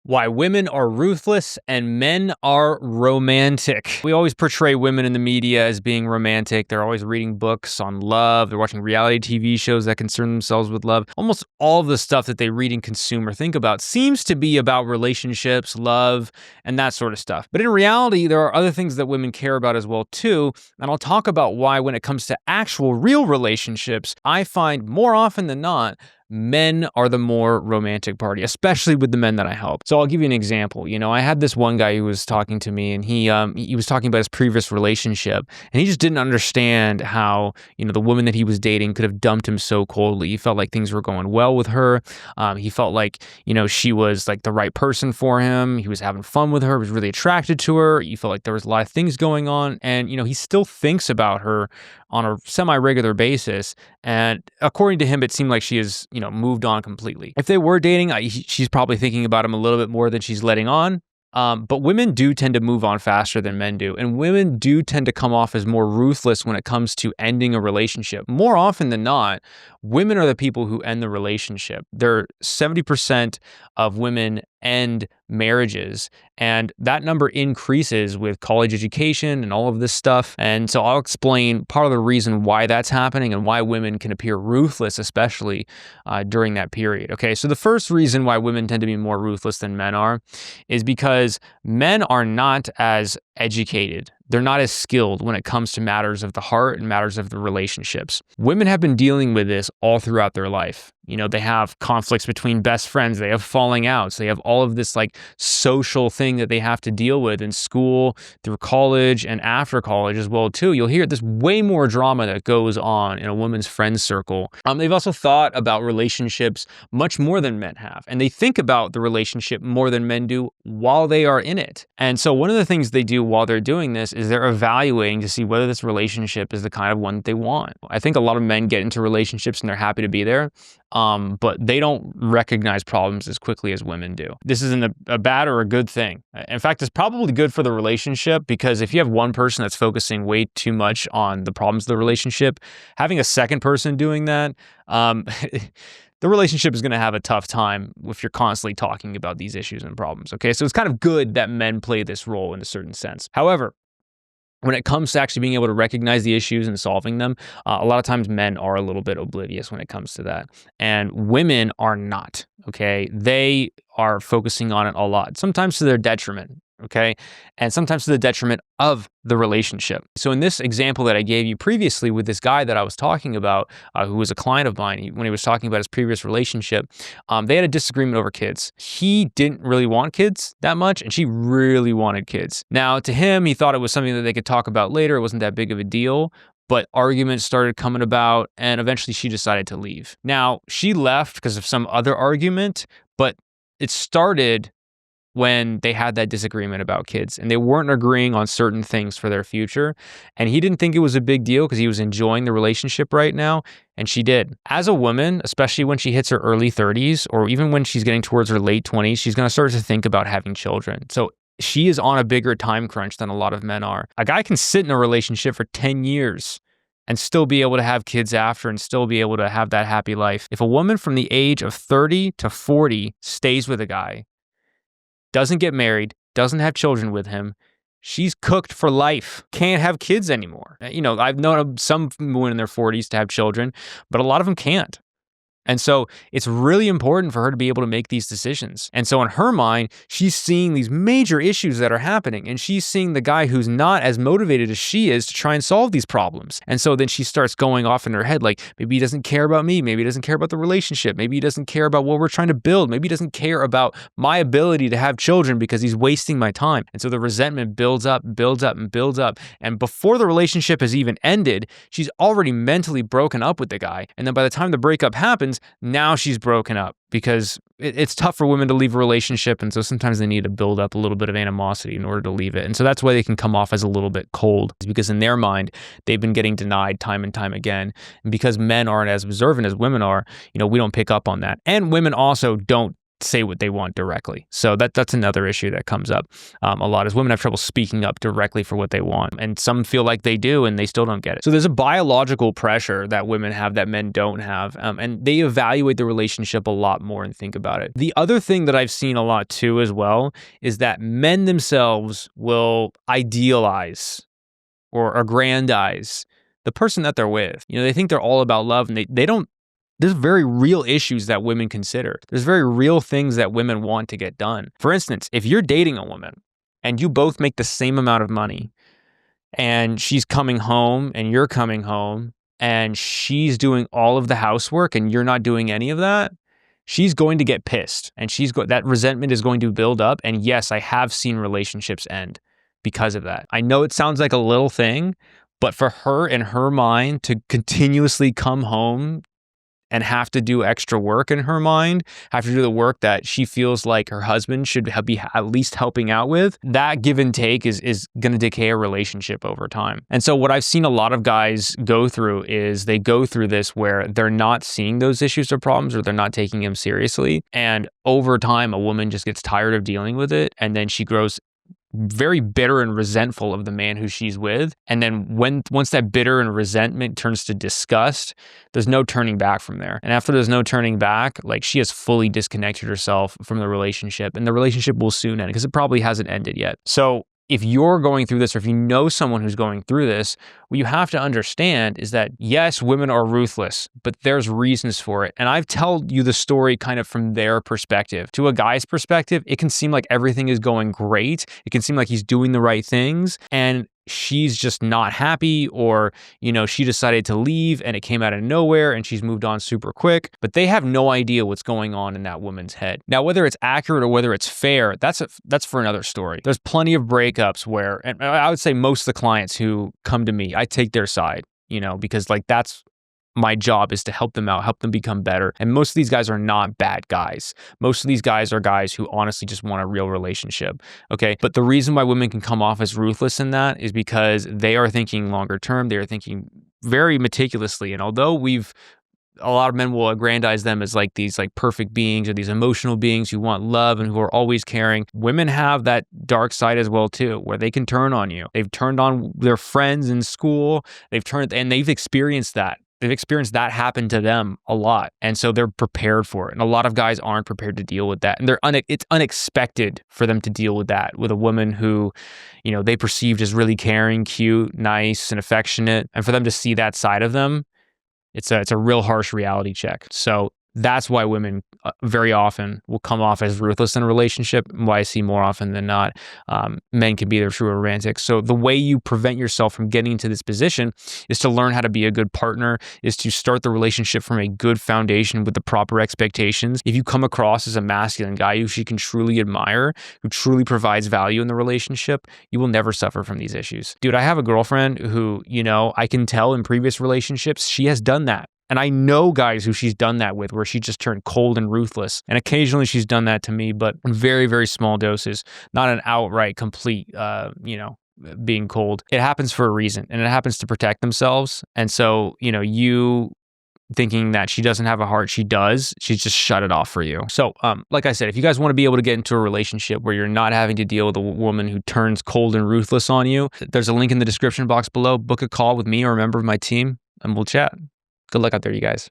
Why women are ruthless and men are romantic. We always portray women in the media as being romantic. They're always reading books on love. They're watching reality TV shows that concern themselves with love. Almost all of the stuff that they read and consume or think about seems to be about relationships, love, and that sort of stuff. But in reality, there are other things that women care about as well too. And I'll talk about why when it comes to actual real relationships, I find more often than not, men are the more romantic party, especially with the men that I help. So I'll give you an example. I had this one guy who was talking to me, and he was talking about his previous relationship, and he just didn't understand how, the woman that he was dating could have dumped him so coldly. He felt like things were going well with her. He felt like, she was like the right person for him. He was having fun with her, was really attracted to her. He felt like there was a lot of things going on, and, he still thinks about her on a semi-regular basis. And according to him, it seemed like she has, moved on completely. If they were dating, she's probably thinking about him a little bit more than she's letting on. But women do tend to move on faster than men do. And women do tend to come off as more ruthless when it comes to ending a relationship. More often than not, women are the people who end the relationship. 70% of women end marriages, and that number increases with college education and all of this stuff. And so I'll explain part of the reason why that's happening and why women can appear ruthless, especially during that period. Okay, so the first reason why women tend to be more ruthless than men are is because men are not as educated. They're not as skilled when it comes to matters of the heart and matters of the relationships. Women have been dealing with this all throughout their life. They have conflicts between best friends. They have falling outs. They have all of this like social thing that they have to deal with in school, through college, and after college as well too. You'll hear there's way more drama that goes on in a woman's friend circle. They've also thought about relationships much more than men have. And they think about the relationship more than men do while they are in it. And so one of the things they do while they're doing this is they're evaluating to see whether this relationship is the kind of one that they want. I think a lot of men get into relationships and they're happy to be there, but they don't recognize problems as quickly as women do. This isn't a bad or a good thing. In fact, it's probably good for the relationship, because if you have one person that's focusing way too much on the problems of the relationship, having a second person doing that, the relationship is going to have a tough time if you're constantly talking about these issues and problems. Okay, so it's kind of good that men play this role in a certain sense. However, when it comes to actually being able to recognize the issues and solving them, a lot of times men are a little bit oblivious when it comes to that. And women are not, okay? They are focusing on it a lot, sometimes to their detriment, okay? And sometimes to the detriment of the relationship. So in this example that I gave you previously with this guy that I was talking about, who was a client of mine, when he was talking about his previous relationship, they had a disagreement over kids. He didn't really want kids that much, and she really wanted kids. Now, to him, he thought it was something that they could talk about later. It wasn't that big of a deal. But arguments started coming about, and eventually she decided to leave. Now, she left because of some other argument, but it started when they had that disagreement about kids, and they weren't agreeing on certain things for their future. And he didn't think it was a big deal because he was enjoying the relationship right now, and she did. As a woman, especially when she hits her early 30s, or even when she's getting towards her late 20s, she's going to start to think about having children. So she is on a bigger time crunch than a lot of men are. A guy can sit in a relationship for 10 years and still be able to have kids after and still be able to have that happy life. If a woman from the age of 30 to 40 stays with a guy, doesn't get married, doesn't have children with him, she's cooked for life. Can't have kids anymore. I've known some women in their 40s to have children, but a lot of them can't. And so it's really important for her to be able to make these decisions. And so in her mind, she's seeing these major issues that are happening, and she's seeing the guy who's not as motivated as she is to try and solve these problems. And so then she starts going off in her head like, maybe he doesn't care about me. Maybe he doesn't care about the relationship. Maybe he doesn't care about what we're trying to build. Maybe he doesn't care about my ability to have children because he's wasting my time. And so the resentment builds up, builds up, and builds up. And before the relationship has even ended, she's already mentally broken up with the guy. And then by the time the breakup happens, now she's broken up, because it's tough for women to leave a relationship. And so sometimes they need to build up a little bit of animosity in order to leave it. And so that's why they can come off as a little bit cold, because in their mind, they've been getting denied time and time again. And because men aren't as observant as women are, we don't pick up on that. And women also don't say what they want directly. So that's another issue that comes up a lot, is women have trouble speaking up directly for what they want. And some feel like they do and they still don't get it. So there's a biological pressure that women have that men don't have. And they evaluate the relationship a lot more and think about it. The other thing that I've seen a lot too as well is that men themselves will idealize or aggrandize the person that they're with. You know, they think they're all about love, and they don't. There's very real issues that women consider. There's very real things that women want to get done. For instance, if you're dating a woman and you both make the same amount of money, and she's coming home and you're coming home and she's doing all of the housework and you're not doing any of that, she's going to get pissed, and that resentment is going to build up. And yes, I have seen relationships end because of that. I know it sounds like a little thing, but for her, in her mind, to continuously come home and have to do extra work in her mind, have to do the work that she feels like her husband should be at least helping out with, that give and take is going to decay a relationship over time. And so what I've seen a lot of guys go through is they go through this where they're not seeing those issues or problems, or they're not taking them seriously. And over time, a woman just gets tired of dealing with it, and then she grows very bitter and resentful of the man who she's with. And then once that bitter and resentment turns to disgust, there's no turning back from there. And after there's no turning back, like, she has fully disconnected herself from the relationship, and the relationship will soon end because it probably hasn't ended yet. So if you're going through this, or if you know someone who's going through this, what you have to understand is that, yes, women are ruthless, but there's reasons for it. And I've told you the story kind of from their perspective. To a guy's perspective, it can seem like everything is going great. It can seem like he's doing the right things, and she's just not happy, or, you know, she decided to leave and it came out of nowhere and she's moved on super quick, but they have no idea what's going on in that woman's head. Now, whether it's accurate or whether it's fair, that's for another story. There's plenty of breakups where, and I would say most of the clients who come to me, I take their side, you know, because like that's my job, is to help them out, help them become better. And most of these guys are not bad guys. Most of these guys are guys who honestly just want a real relationship. Okay. But the reason why women can come off as ruthless in that is because they are thinking longer term. They are thinking very meticulously. And although a lot of men will aggrandize them as like these like perfect beings, or these emotional beings who want love and who are always caring, women have that dark side as well too, where they can turn on you. They've turned on their friends in school. They've experienced that. They've experienced that happen to them a lot. And so they're prepared for it. And a lot of guys aren't prepared to deal with that. And it's unexpected for them to deal with that with a woman who, you know, they perceived as really caring, cute, nice, and affectionate. And for them to see that side of them, it's a real harsh reality check. So that's why women very often will come off as ruthless in a relationship, why I see more often than not men can be their true romantic. So the way you prevent yourself from getting into this position is to learn how to be a good partner, is to start the relationship from a good foundation with the proper expectations. If you come across as a masculine guy who she can truly admire, who truly provides value in the relationship, you will never suffer from these issues. Dude, I have a girlfriend who, you know, I can tell in previous relationships, she has done that. And I know guys who she's done that with, where she just turned cold and ruthless. And occasionally she's done that to me, but in very, very small doses, not an outright complete, being cold. It happens for a reason, and it happens to protect themselves. And so, you know, you thinking that she doesn't have a heart, she does. She's just shut it off for you. So, like I said, if you guys want to be able to get into a relationship where you're not having to deal with a woman who turns cold and ruthless on you, there's a link in the description box below. Book a call with me or a member of my team, and we'll chat. Good luck out there, you guys.